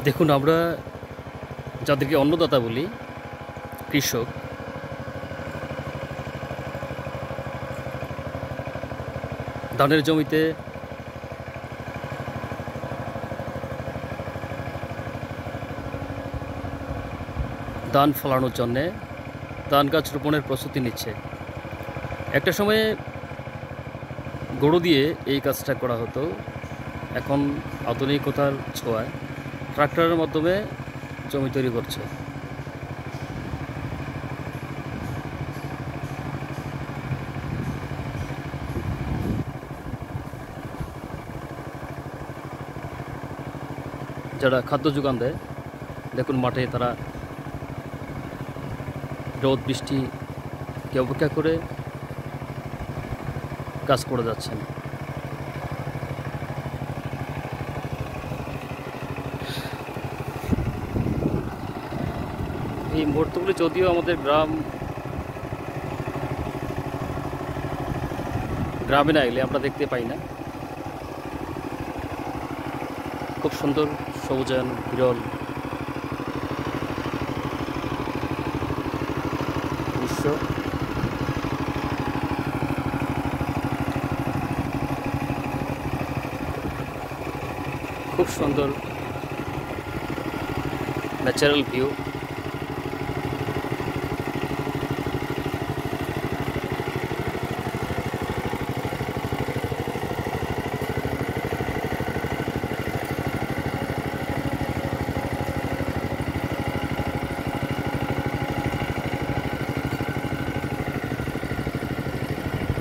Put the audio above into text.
দেখুন, আমরা যাদেরকে অন্নদাতা বলি, কৃষক, ধানের জমিতে ধান ফলানোর জন্যে ধান গাছ রোপণের প্রস্তুতি নিচ্ছে। একটা সময়ে গরু দিয়ে এই কাজটা করা হতো। এখন আধুনিকতার ছোঁয়ায় ট্রাক্টরের মাধ্যমে জমি তৈরি করছে। যারা খাদ্য যোগান দেয়, দেখুন মাঠে তারা রোদ বৃষ্টিকে অপেক্ষা করে কাজ করে যাচ্ছেন। এই মুহূর্তগুলি যদিও আমাদের গ্রামে না এলে আমরা দেখতে পাই না। খুব সুন্দর সবুজায়ন, বিরল দৃশ্য। খুব সুন্দর ন্যাচারাল ভিউ।